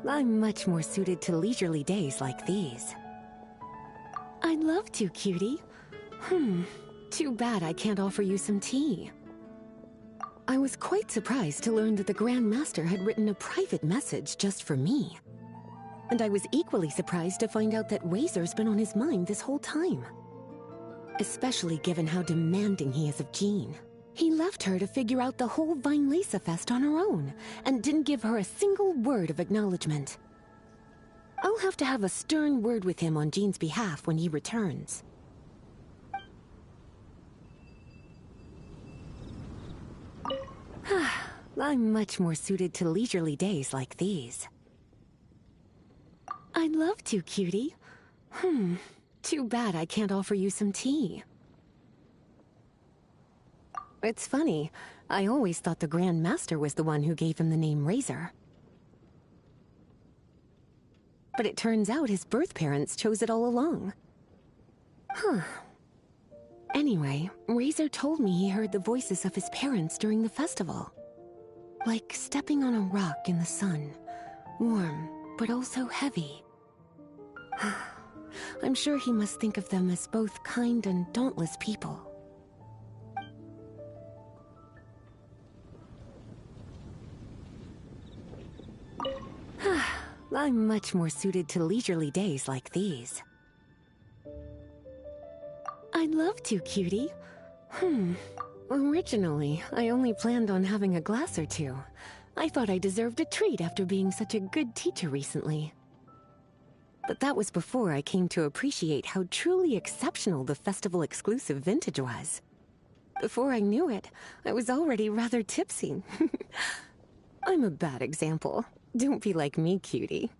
I'm much more suited to leisurely days like these. I'd love to, cutie. Too bad I can't offer you some tea. I was quite surprised to learn that the Grand Master had written a private message just for me. And I was equally surprised to find out that Razor's been on his mind this whole time. Especially given how demanding he is of Jean. He left her to figure out the whole Vinelisa Fest on her own, and didn't give her a single word of acknowledgement. I'll have to have a stern word with him on Jean's behalf when he returns. I'm much more suited to leisurely days like these. I'd love to, cutie. Too bad I can't offer you some tea. It's funny, I always thought the Grand Master was the one who gave him the name Razor. But it turns out his birth parents chose it all along. Anyway, Razor told me he heard the voices of his parents during the festival. Like stepping on a rock in the sun. Warm, but also heavy. I'm sure he must think of them as both kind and dauntless people. I'm much more suited to leisurely days like these. I'd love to, cutie. Originally, I only planned on having a glass or two. I thought I deserved a treat after being such a good teacher recently. But that was before I came to appreciate how truly exceptional the festival-exclusive vintage was. Before I knew it, I was already rather tipsy. I'm a bad example. Don't be like me, cutie.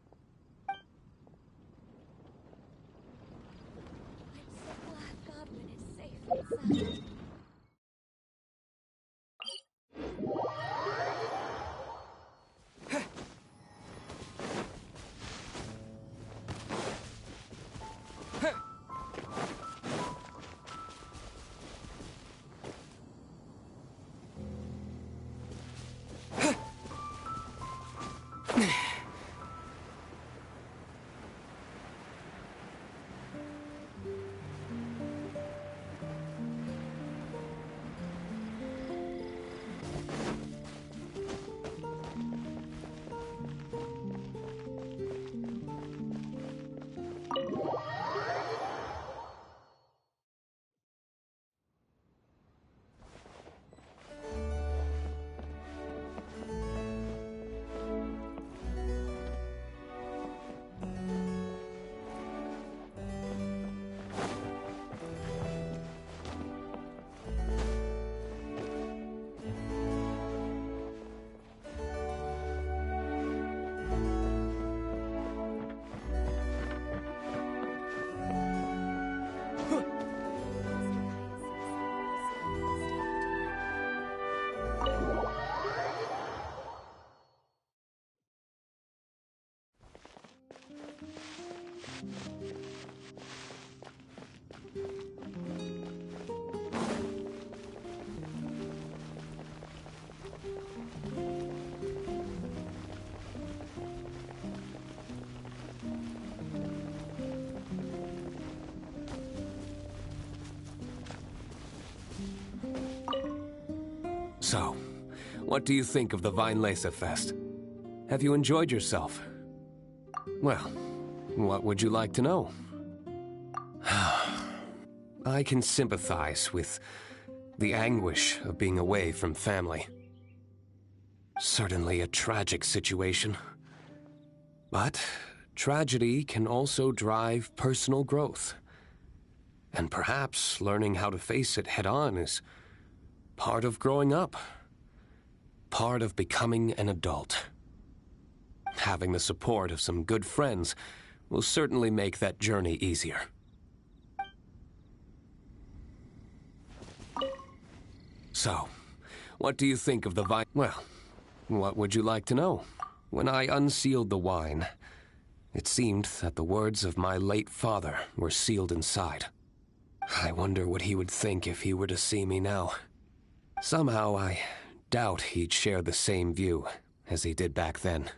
So, what do you think of the Weinlese Fest? Have you enjoyed yourself? Well, what would you like to know? I can sympathize with the anguish of being away from family. Certainly a tragic situation. But tragedy can also drive personal growth. And perhaps learning how to face it head-on is part of growing up. Part of becoming an adult. Having the support of some good friends will certainly make that journey easier. So, what do you think of the wine? Well, what would you like to know? When I unsealed the wine, it seemed that the words of my late father were sealed inside. I wonder what he would think if he were to see me now. Somehow, I doubt he'd share the same view as he did back then.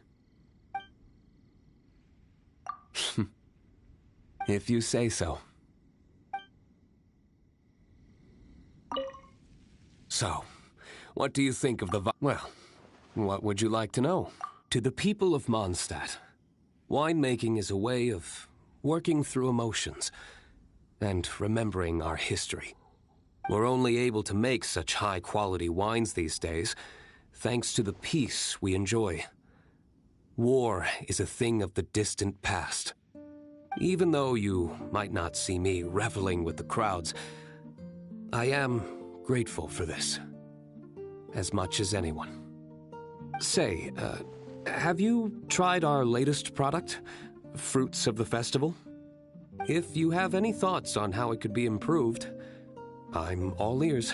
If you say so. So, what do you think of the well, what would you like to know? To the people of Mondstadt, winemaking is a way of working through emotions and remembering our history. We're only able to make such high-quality wines these days thanks to the peace we enjoy. War is a thing of the distant past. Even though you might not see me reveling with the crowds, I am grateful for this, as much as anyone. Say, have you tried our latest product, Fruits of the Festival? If you have any thoughts on how it could be improved, I'm all ears.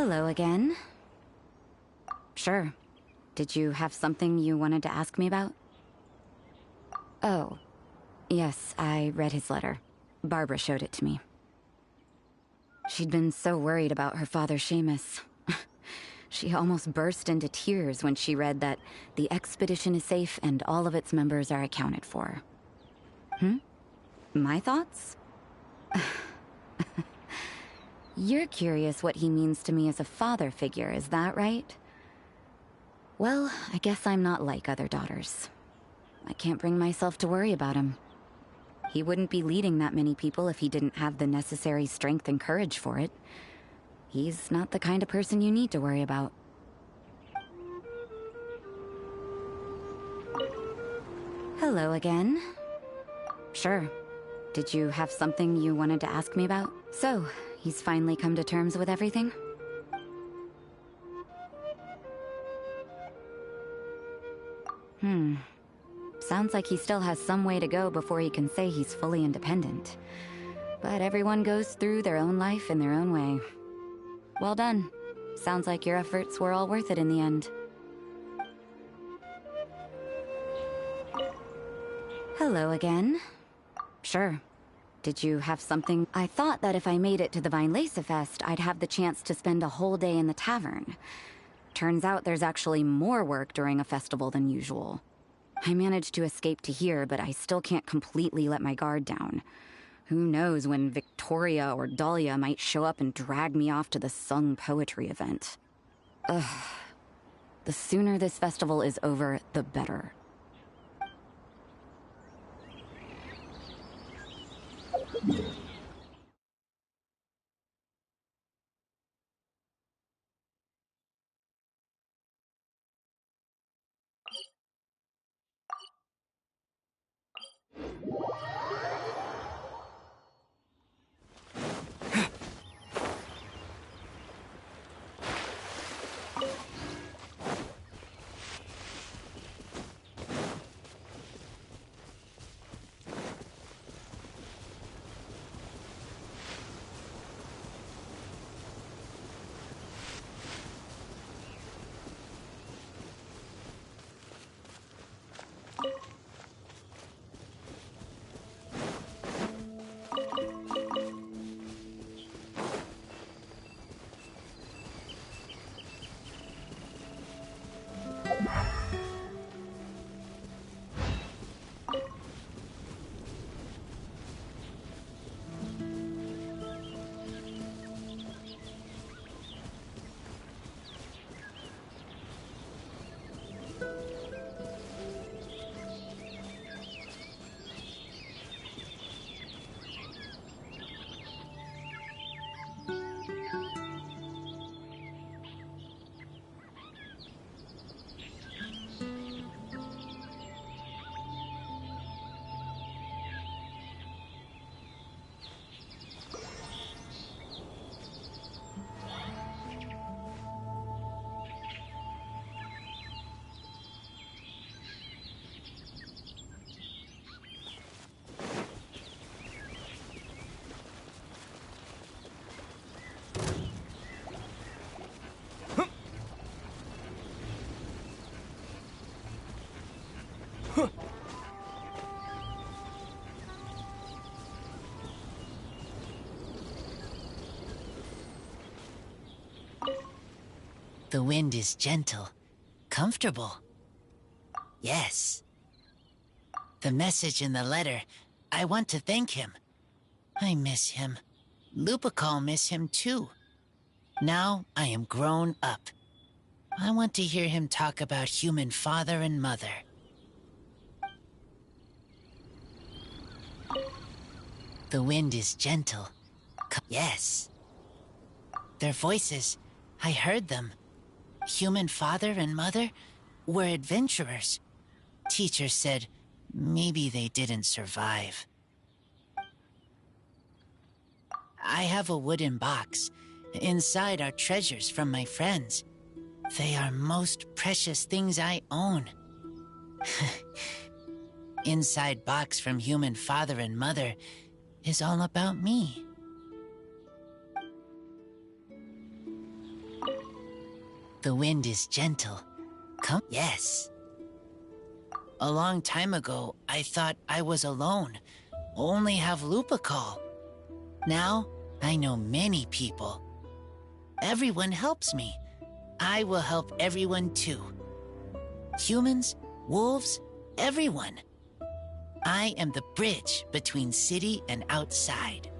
Hello again. Sure. Did you have something you wanted to ask me about? Oh, yes, I read his letter. Barbara showed it to me. She'd been so worried about her father, Seamus. She almost burst into tears when she read that the expedition is safe and all of its members are accounted for. My thoughts? You're curious what he means to me as a father figure, is that right? Well, I guess I'm not like other daughters. I can't bring myself to worry about him. He wouldn't be leading that many people if he didn't have the necessary strength and courage for it. He's not the kind of person you need to worry about. Hello again. Sure. Did you have something you wanted to ask me about? So, he's finally come to terms with everything? Sounds like he still has some way to go before he can say he's fully independent. But everyone goes through their own life in their own way. Well done. Sounds like your efforts were all worth it in the end. Hello again. Sure. Did you have something? I thought that if I made it to the Vinelesa Fest, I'd have the chance to spend a whole day in the tavern. Turns out there's actually more work during a festival than usual. I managed to escape to here, but I still can't completely let my guard down. Who knows when Victoria or Dahlia might show up and drag me off to the sung poetry event. Ugh. The sooner this festival is over, the better. The wind is gentle, comfortable. Yes. The message in the letter, I want to thank him. I miss him. Lupical miss him too. Now I am grown up. I want to hear him talk about human father and mother. The wind is gentle. Yes. Their voices, I heard them. Human father and mother were adventurers. Teacher said maybe they didn't survive. I have a wooden box. Inside are treasures from my friends. They are most precious things I own. Inside box from human father and mother is all about me. The wind is gentle. Come, yes. A long time ago, I thought I was alone, only have Lupa call. Now, I know many people. Everyone helps me. I will help everyone too. Humans, wolves, everyone. I am the bridge between city and outside.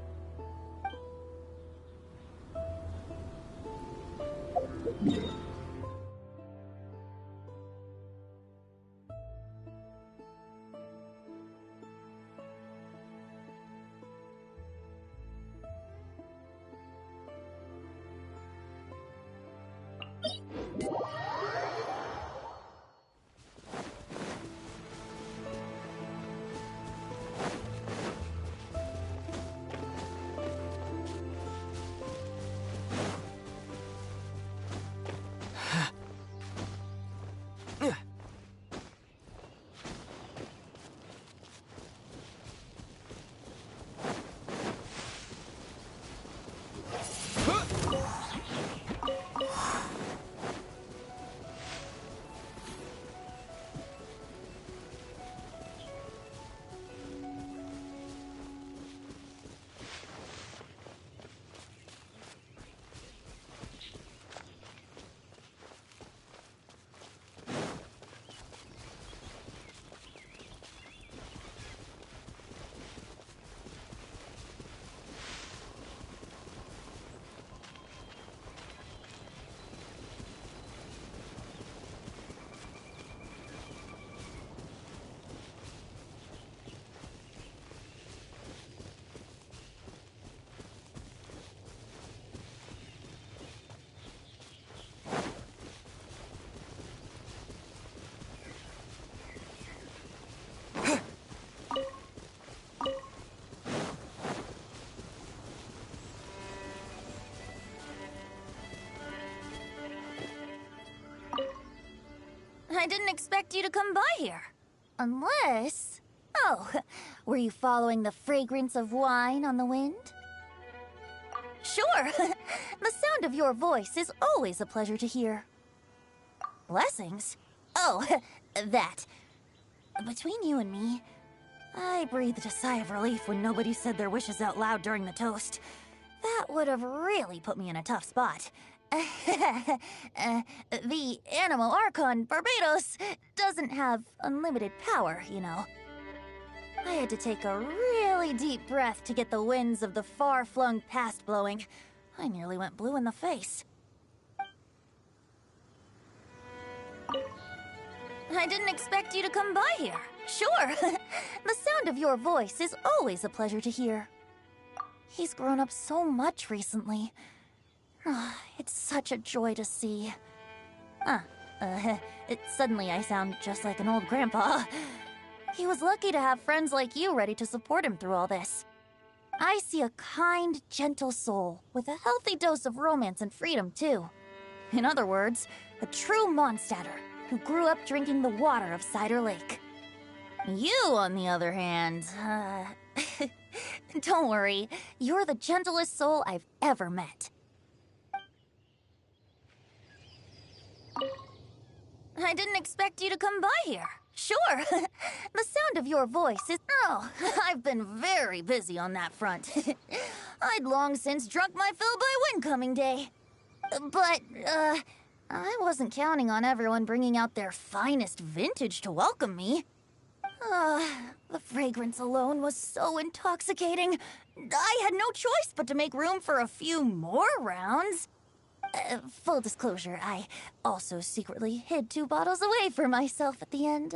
I didn't expect you to come by here. Unless... Oh, were you following the fragrance of wine on the wind? Sure. The sound of your voice is always a pleasure to hear. Blessings? Oh, that. Between you and me, I breathed a sigh of relief when nobody said their wishes out loud during the toast. That would have really put me in a tough spot. The Animal Archon, Barbados, doesn't have unlimited power, you know. I had to take a really deep breath to get the winds of the far-flung past blowing. I nearly went blue in the face. I didn't expect you to come by here. Sure. The sound of your voice is always a pleasure to hear. He's grown up so much recently. It's such a joy to see. Suddenly I sound just like an old grandpa. He was lucky to have friends like you ready to support him through all this. I see a kind, gentle soul with a healthy dose of romance and freedom, too. In other words, a true Mondstadter who grew up drinking the water of Cider Lake. You, on the other hand, don't worry. You're the gentlest soul I've ever met. I didn't expect you to come by here. Sure. The sound of your voice is... Oh, I've been very busy on that front. I'd long since drunk my fill by Windcoming Day. But, I wasn't counting on everyone bringing out their finest vintage to welcome me. The fragrance alone was so intoxicating. I had no choice but to make room for a few more rounds. Full disclosure, I also secretly hid 2 bottles away for myself at the end.